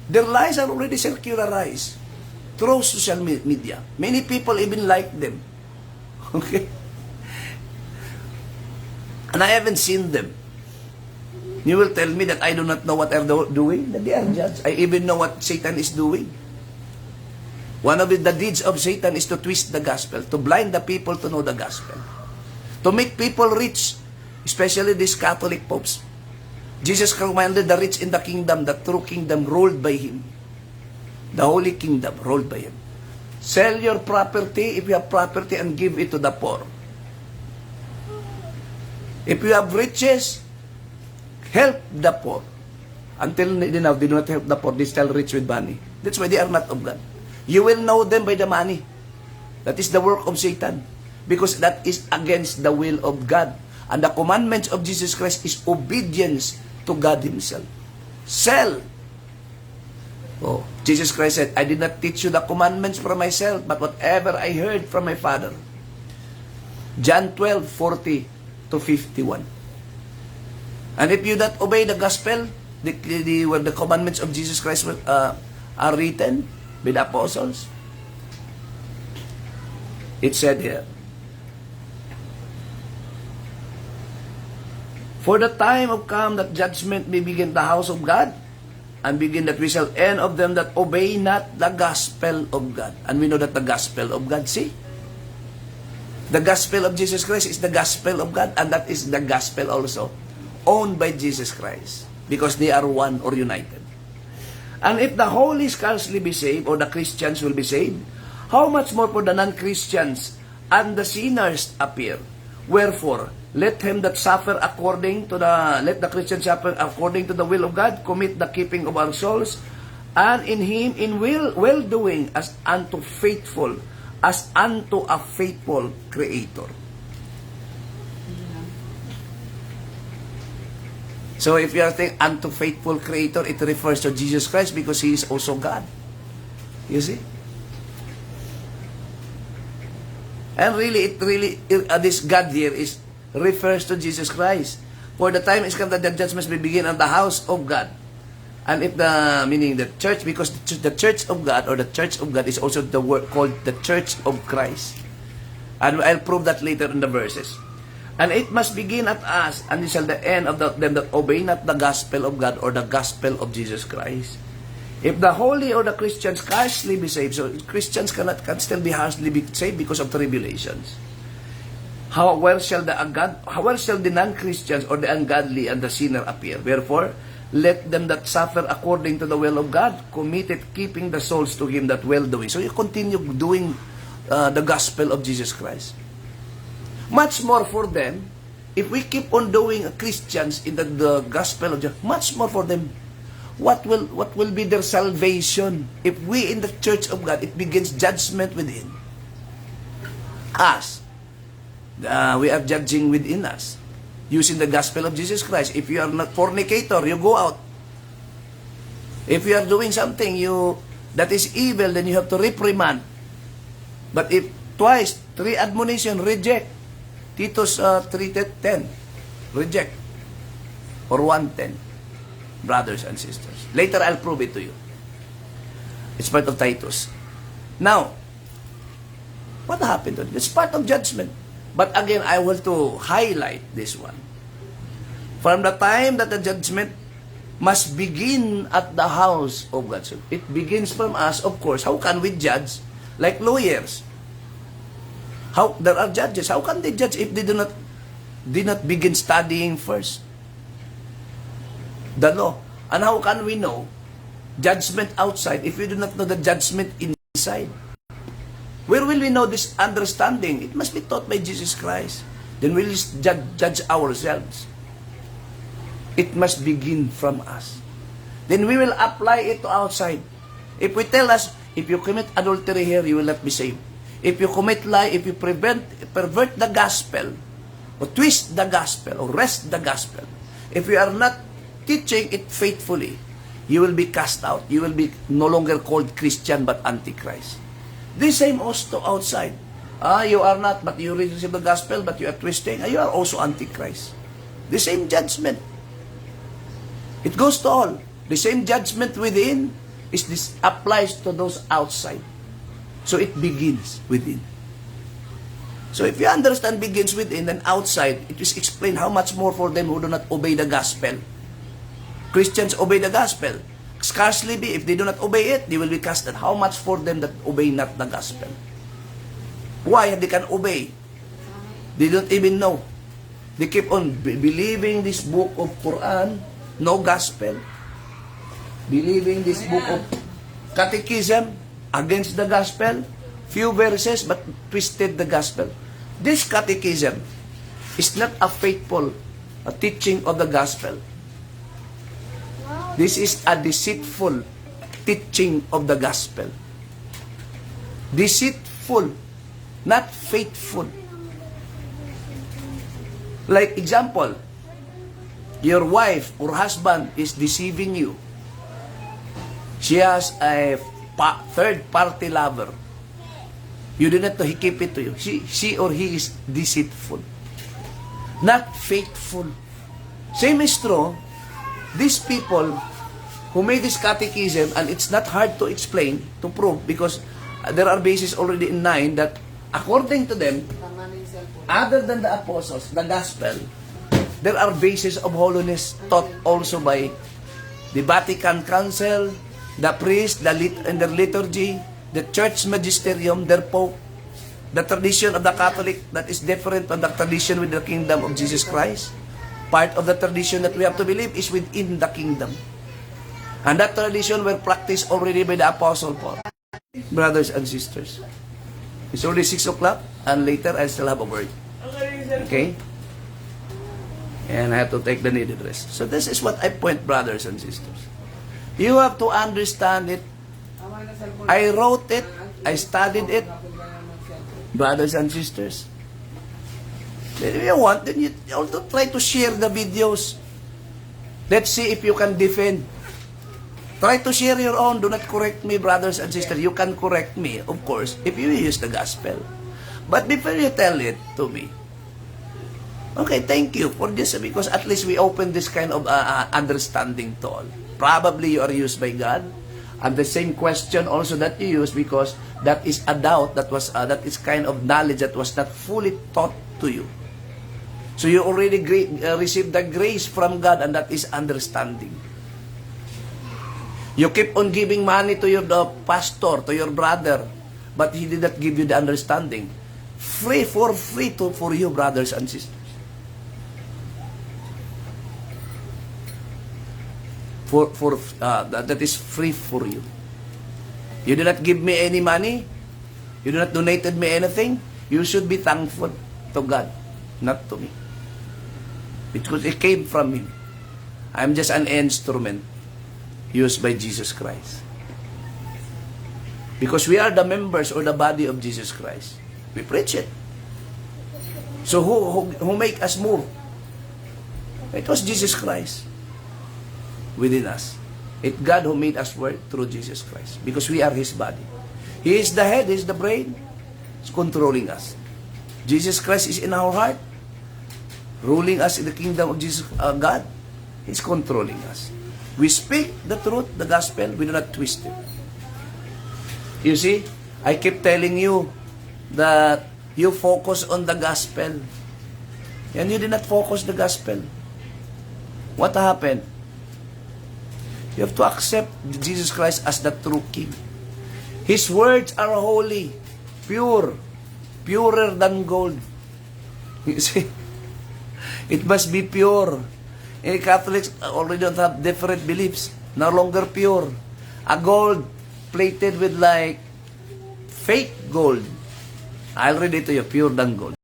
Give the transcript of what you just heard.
Their lies are already circularized through social media. Many people even like them. Okay? And I haven't seen them. You will tell me that I do not know what they're doing? That they are judged. I even know what Satan is doing. One of the deeds of Satan is to twist the gospel, to blind the people to know the gospel, to make people rich, especially these Catholic popes. Jesus commanded the rich in the kingdom, the true kingdom ruled by Him. The holy kingdom ruled by Him. Sell your property, if you have property, and give it to the poor. If you have riches, help the poor. Until now, they do not help the poor. They still rich with money. That's why they are not of God. You will know them by the money. That is the work of Satan. Because that is against the will of God. And the commandments of Jesus Christ is obedience to God Himself. Sell. Oh, Jesus Christ said, I did not teach you the commandments from myself, but whatever I heard from my Father. John 12:40 to 51. And if you not obey the gospel, where the commandments of Jesus Christ are written by the apostles, it said here, for the time have come that judgment may begin the house of God, and begin that we shall end of them that obey not the gospel of God. And we know that the gospel of God, see? The gospel of Jesus Christ is the gospel of God, and that is the gospel also owned by Jesus Christ, because they are one or united. And if the holy scarcely be saved, or the Christians will be saved, how much more for the non-Christians and the sinners appear? Wherefore, let him that suffer according to let the Christian suffer according to the will of God, commit the keeping of our souls, and in Him in well-doing as unto a faithful Creator. So if you are thinking unto faithful Creator, it refers to Jesus Christ because He is also God. You see? And really, this God here refers to Jesus Christ. For the time is come that the judgments may begin on the house of God. And if meaning the church, because the church of God, or the church of God, is also the word called the church of Christ. And I'll prove that later in the verses. And it must begin at us, and it shall the end of them that obey not the gospel of God, or the gospel of Jesus Christ. If the holy or the Christians scarcely be saved, so Christians can still be hardly be saved because of tribulations. Where shall the non-Christians or the ungodly and the sinner appear? Wherefore, let them that suffer according to the will of God commit it, keeping the souls to Him that well-doing. So you continue doing the gospel of Jesus Christ. Much more for them, if we keep on doing Christians in the gospel of Jesus, much more for them. What will be their salvation if we in the church of God, it begins judgment within us. We are judging within us using the gospel of Jesus Christ. If you are not fornicator, you go out. If you are doing something that is evil, then you have to reprimand. But if twice, 3 admonition, reject. Titus 3:10, reject. Or 1:10. Brothers and sisters. Later, I'll prove it to you. It's part of Titus. Now, what happened to it? It's part of judgment. But again, I want to highlight this one. From the time that the judgment must begin at the house of God. So it begins from us, of course. How can we judge? Like lawyers. There are judges. How can they judge if they did not begin studying first the law? And how can we know judgment outside if we do not know the judgment inside? Where will we know this understanding? It must be taught by Jesus Christ. Then we'll judge ourselves. It must begin from us. Then we will apply it to outside. If we tell us, if you commit adultery here, you will not be saved. If you commit lie, if you pervert the gospel, or twist the gospel, or wrest the gospel, if you are not teaching it faithfully, you will be cast out. You will be no longer called Christian but Antichrist. The same also outside. You are not, but you receive the gospel, but you are twisting. You are also Antichrist. The same judgment. It goes to all. The same judgment within, is this applies to those outside. So it begins within. So if you understand begins within and outside, it is explained how much more for them who do not obey the gospel. Christians obey the gospel. Scarcely be, if they do not obey it, they will be cast out. How much for them that obey not the gospel? Why they can obey? They don't even know. They keep on believing this book of Quran, no gospel. Believing this book of catechism, against the gospel, few verses, but twisted the gospel. This catechism is not a faithful teaching of the gospel. This is a deceitful teaching of the gospel. Deceitful, not faithful. Like example, your wife or husband is deceiving you. She has a third-party lover. You do not know, he keep it to you. She or he is deceitful, not faithful. Same is true. These people who made this catechism, and it's not hard to explain, to prove, because there are bases already in 9 that according to them, other than the apostles, the gospel, there are bases of holiness taught also by the Vatican Council, the priest, and their liturgy, the church magisterium, their pope, the tradition of the Catholic that is different from the tradition with the kingdom of Jesus Christ. Part of the tradition that we have to believe is within the kingdom. And that tradition were practiced already by the Apostle Paul. Brothers and sisters, it's already 6 o'clock, and later I still have a word. Okay? And I have to take the needed rest. So this is what I point, brothers and sisters. You have to understand it. I wrote it. I studied it. Brothers and sisters. If you want, then you also try to share the videos. Let's see if you can defend. Try to share your own. Do not correct me, brothers and sisters. You can correct me, of course, if you use the gospel. But before you tell it to me, okay, thank you for this, because at least we open this kind of understanding to all. Probably you are used by God. And the same question also that you use, because that is a doubt that was that is kind of knowledge that was not fully taught to you. So you already received the grace from God, and that is understanding. You keep on giving money to your pastor, to your brother, but he did not give you the understanding. Free for you, brothers and sisters. That is free for you. You do not give me any money. You do not donated me anything. You should be thankful to God, not to me. Because it came from Him. I'm just an instrument used by Jesus Christ. Because we are the members or the body of Jesus Christ. We preach it. So who make us move? It was Jesus Christ within us. It's God who made us work through Jesus Christ. Because we are His body. He is the head, He is the brain. He's controlling us. Jesus Christ is in our heart, ruling us in the kingdom of Jesus, God. He's controlling us. We speak the truth, the gospel, we do not twist it. You see, I keep telling you that you focus on the gospel. And you did not focus the gospel. What happened? You have to accept Jesus Christ as the true King. His words are holy, pure, purer than gold. You see? It must be pure. Catholics already don't have different beliefs. No longer pure. A gold plated with like fake gold. I'll read it to you, pure than gold.